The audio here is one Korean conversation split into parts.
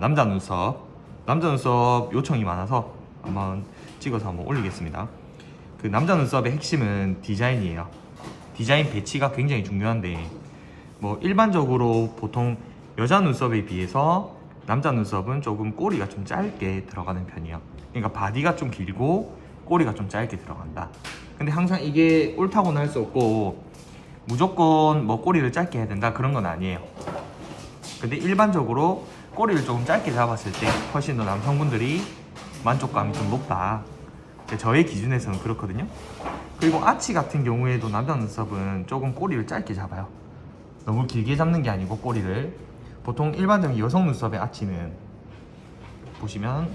남자 눈썹 요청이 많아서 한번 찍어서 한번 올리겠습니다. 그 남자 눈썹의 핵심은 디자인이에요. 디자인 배치가 굉장히 중요한데 뭐 일반적으로 보통 여자 눈썹에 비해서 남자 눈썹은 조금 꼬리가 좀 짧게 들어가는 편이에요. 그러니까 바디가 좀 길고 꼬리가 좀 짧게 들어간다. 근데 항상 이게 옳다고는 할 수 없고 무조건 뭐 꼬리를 짧게 해야 된다 그런 건 아니에요. 근데 일반적으로 꼬리를 조금 짧게 잡았을 때 훨씬 더 남성분들이 만족감이 좀 높다. 저의 기준에서는 그렇거든요. 그리고 아치 같은 경우에도 남자 눈썹은 조금 꼬리를 짧게 잡아요. 너무 길게 잡는 게 아니고 꼬리를. 보통 일반적인 여성 눈썹의 아치는 보시면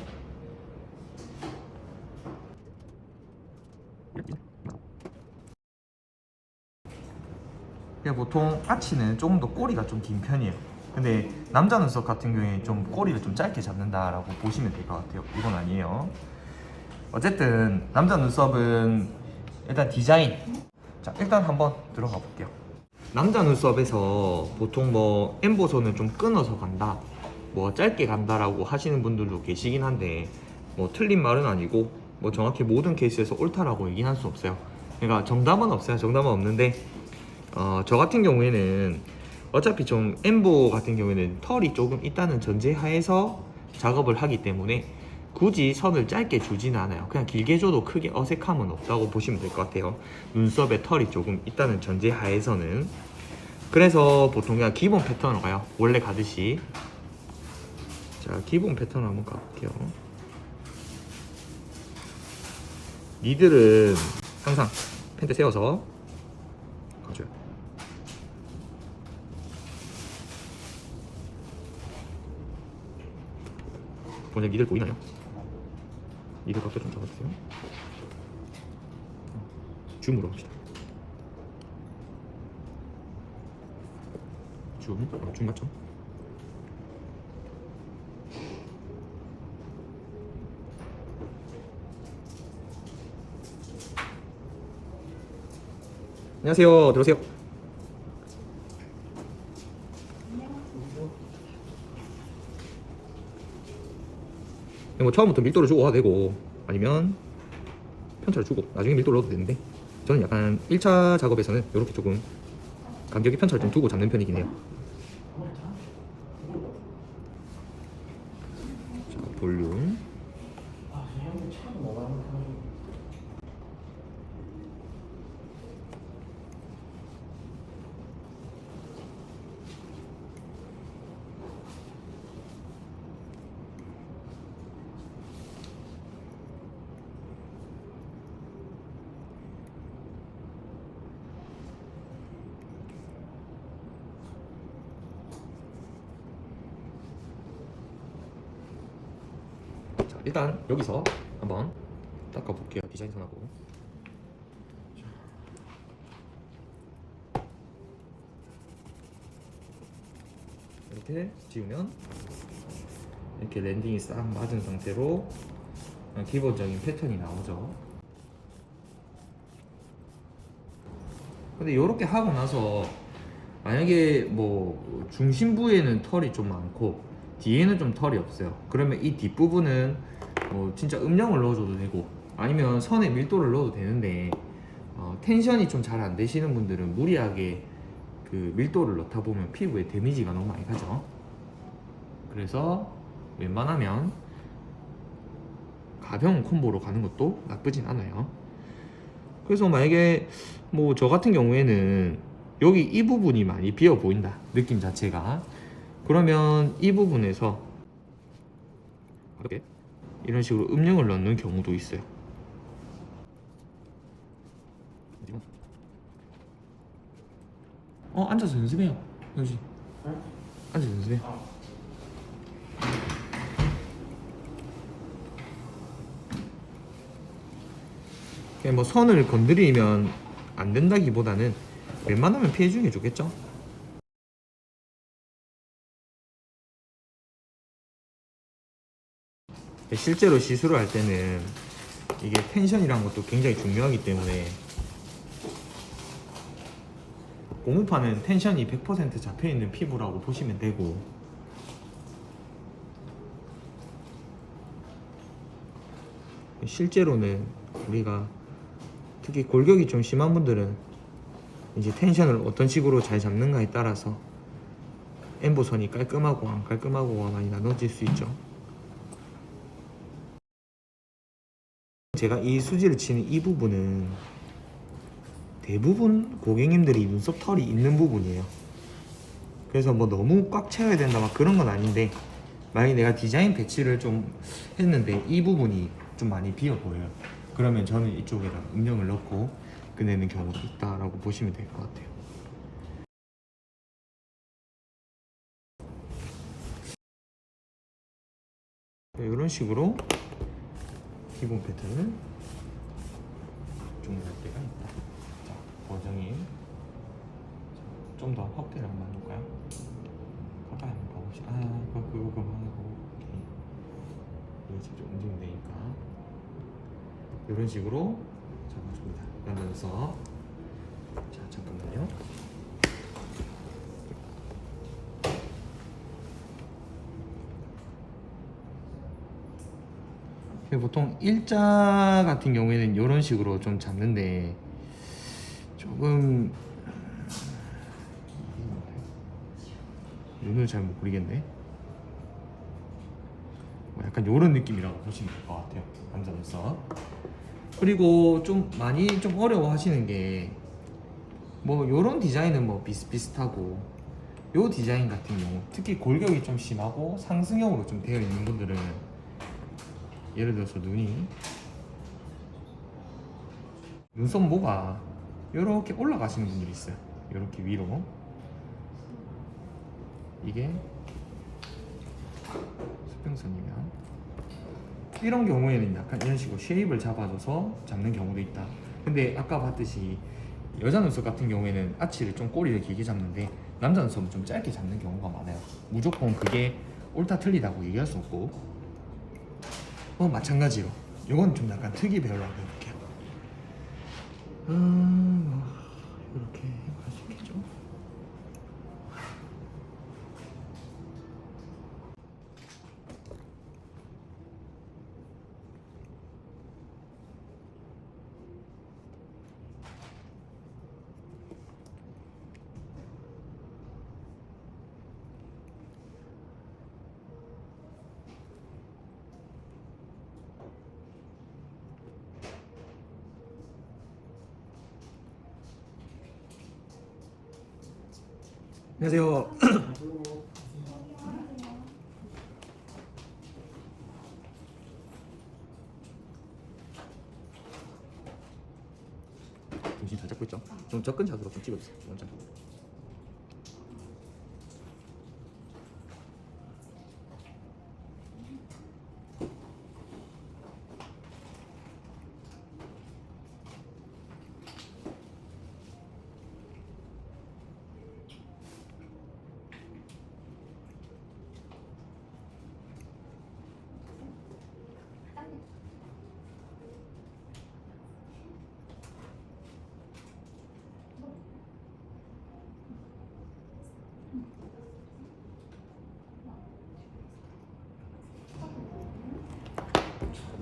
그냥 보통 아치는 조금 더 꼬리가 좀 긴 편이에요. 근데 남자 눈썹 같은 경우에 좀 꼬리를 좀 짧게 잡는다라고 보시면 될 것 같아요. 이건 아니에요. 어쨌든 남자 눈썹은 일단 디자인. 자, 일단 한번 들어가 볼게요. 남자 눈썹에서 보통 뭐 엠보서는 좀 끊어서 간다, 뭐 짧게 간다라고 하시는 분들도 계시긴 한데 뭐 틀린 말은 아니고 뭐 정확히 모든 케이스에서 옳다라고 얘기할 수 없어요. 그러니까 정답은 없어요. 정답은 없는데 저 같은 경우에는 어차피 좀 엠보 같은 경우에는 털이 조금 있다는 전제하에서 작업을 하기 때문에 굳이 선을 짧게 주지는 않아요. 그냥 길게 줘도 크게 어색함은 없다고 보시면 될 것 같아요. 눈썹에 털이 조금 있다는 전제하에서는. 그래서 보통 그냥 기본 패턴으로 가요. 원래 가듯이. 자, 기본 패턴 한번 가볼게요. 니들은 항상 펜트 세워서 가줘요. 먼저 니들 보이나요? 니들 각도 좀 잡아주세요. 줌으로 합시다. 줌 맞죠? 안녕하세요. 들어오세요. 뭐 처음부터 밀도를 주고 와도 되고 아니면 편차를 주고 나중에 밀도를 넣어도 되는데 저는 약간 1차 작업에서는 이렇게 조금 간격이 편차를 좀 두고 잡는 편이긴 해요. 자, 볼륨. 자, 일단 여기서 한번 닦아볼게요. 디자인 선하고. 이렇게 지우면 이렇게 랜딩이 싹 맞은 상태로 기본적인 패턴이 나오죠. 근데 이렇게 하고 나서 만약에 뭐 중심부에는 털이 좀 많고 뒤에는 좀 털이 없어요. 그러면 이 뒷부분은 뭐 진짜 음영을 넣어줘도 되고 아니면 선에 밀도를 넣어도 되는데 텐션이 좀 잘 안 되시는 분들은 무리하게 그 밀도를 넣다 보면 피부에 데미지가 너무 많이 가죠. 그래서 웬만하면 가벼운 콤보로 가는 것도 나쁘진 않아요. 그래서 만약에 뭐 저 같은 경우에는 여기 이 부분이 많이 비어 보인다, 느낌 자체가. 그러면 이 부분에서 이렇게 이런 식으로 음영을 넣는 경우도 있어요. 앉아서 연습해요. 여기 앉아서 연습해. 그냥 뭐 선을 건드리면 안 된다기보다는 웬만하면 피해주는 게 좋겠죠. 실제로 시술을 할 때는 이게 텐션이라는 것도 굉장히 중요하기 때문에 고무판은 텐션이 100% 잡혀있는 피부라고 보시면 되고 실제로는 우리가 특히 골격이 좀 심한 분들은 이제 텐션을 어떤 식으로 잘 잡는가에 따라서 엠보선이 깔끔하고 안 깔끔하고가 많이 나눠질 수 있죠. 제가 이 수지를 치는 이 부분은 대부분 고객님들이 눈썹 털이 있는 부분이에요. 그래서 뭐 너무 꽉 채워야 된다 막 그런 건 아닌데, 만약에 내가 디자인 배치를 좀 했는데 이 부분이 좀 많이 비어 보여요. 그러면 저는 이쪽에다 음영을 넣고 끝내는 경우도 있다라고 보시면 될 것 같아요. 이런 식으로 기본 패턴을 종료할 때가 있다. 자, 고정이 좀 더 확대를 한번 해볼까요? 가까이 한번 가봅시다. 그거 그만하고. 오케이. 이게 직접 움직이면 되니까 이런 식으로 잡아줍니다. 그러면서 자, 잠깐만요. 보통 일자 같은 경우에는 이런 식으로 좀 잡는데 조금 눈을 잘 못 그리겠네. 뭐 약간 이런 느낌이라고 보시면 될 것 같아요. 남자로서. 그리고 좀 많이 좀 어려워하시는 게 뭐 이런 디자인은 뭐 비슷비슷하고, 요 디자인 같은 경우 특히 골격이 좀 심하고 상승형으로 좀 되어 있는 분들은, 예를 들어서 눈썹 모가 이렇게 올라가시는 분들이 있어요. 이렇게 위로. 이게 수평선이면 이런 경우에는 약간 이런 식으로 쉐입을 잡아줘서 잡는 경우도 있다. 근데 아까 봤듯이 여자 눈썹 같은 경우에는 아치를 좀 꼬리를 길게 잡는데 남자 눈썹은 좀 짧게 잡는 경우가 많아요. 무조건 그게 옳다 틀리다고 얘기할 수 없고, 마찬가지로 이건 좀 약간 특이 배열로 해볼게요. 이렇게 할 수 있겠죠. 안녕하세요. 중심 잘 잡고 있죠? 좀 접근 자세로 좀 찍어주세요. 먼저.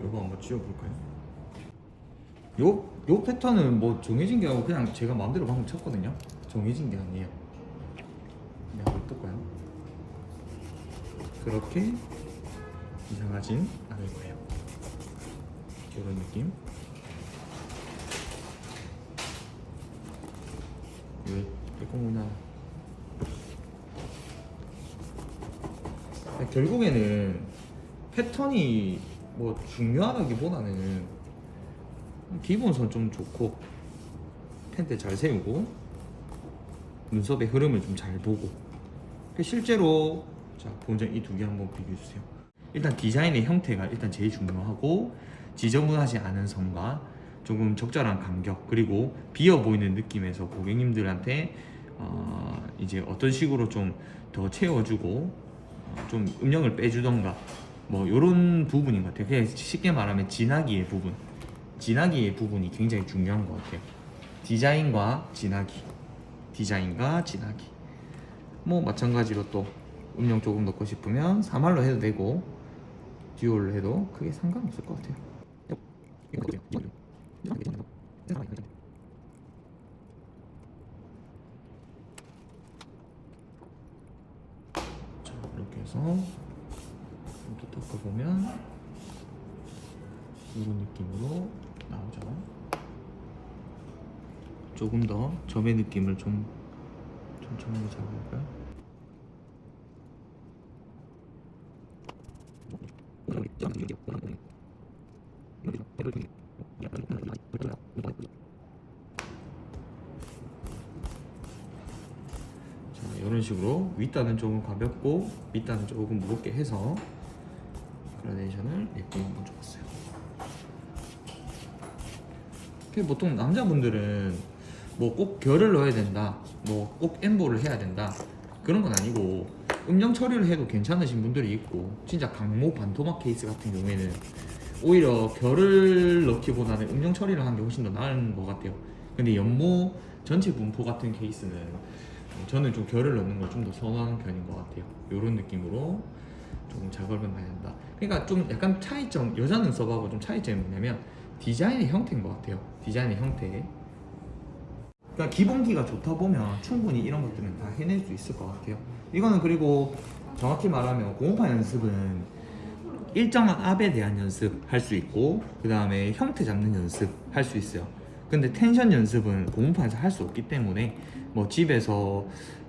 이거 한번 지워볼까요? 요 패턴은 뭐 정해진 게 아니고 그냥 제가 마음대로 방금 쳤거든요. 정해진 게 아니에요. 네, 한번 뜰까요? 그렇게 이상하진 않을 거예요. 이런 느낌. 왜 빼꼼구나. 결국에는 패턴이 뭐 중요하다기보다는 기본선 좀 좋고 펜트 잘 세우고 눈썹의 흐름을 좀 잘 보고, 실제로 자 본전 이 두 개 한번 비교해 주세요. 일단 디자인의 형태가 일단 제일 중요하고, 지저분하지 않은 선과 조금 적절한 간격, 그리고 비어 보이는 느낌에서 고객님들한테 이제 어떤 식으로 좀 더 채워주고 좀 음영을 빼주던가 뭐 이런 부분인 것 같아요. 그냥 쉽게 말하면 진하기의 부분이 굉장히 중요한 것 같아요. 디자인과 진하기, 뭐 마찬가지로 또 음영 조금 넣고 싶으면 3할로 해도 되고 듀얼로 해도 크게 상관없을 것 같아요. 자, 이렇게 해서 또 닦아보면 이런 느낌으로 나오죠. 조금 더 점의 느낌을 좀 천천히 잡아볼까요? 자, 이런 식으로 윗단은 조금 가볍고 밑단은 조금 무겁게 해서 그라데이션을 예쁘게 한번 줘봤어요. 보통 남자분들은 뭐 꼭 결을 넣어야 된다, 뭐 꼭 엠보를 해야 된다, 그런 건 아니고 음영 처리를 해도 괜찮으신 분들이 있고, 진짜 강모 반토막 케이스 같은 경우에는 오히려 결을 넣기보다는 음영 처리를 하는 게 훨씬 더 나은 것 같아요. 근데 연모 전체 분포 같은 케이스는 저는 좀 결을 넣는 걸 좀 더 선호하는 편인 것 같아요. 이런 느낌으로 조금 작업을 많이 한다. 그러니까 좀 약간 차이점, 여자 눈썹하고 좀 차이점이 뭐냐면 디자인의 형태인 것 같아요. 디자인의 형태. 그러니까 기본기가 좋다 보면 충분히 이런 것들은 다 해낼 수 있을 것 같아요. 이거는 그리고 정확히 말하면 고음파 연습은 일정한 압에 대한 연습 할 수 있고, 그 다음에 형태 잡는 연습 할 수 있어요. 근데 텐션 연습은 고음파에서 할 수 없기 때문에 뭐 집에서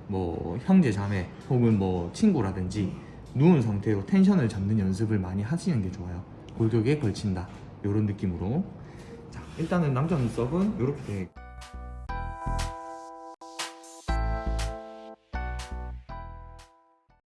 뭐 형제 자매 혹은 뭐 친구라든지 누운 상태로 텐션을 잡는 연습을 많이 하시는 게 좋아요. 골격에 걸친다, 이런 느낌으로. 자, 일단은 남자 눈썹은 이렇게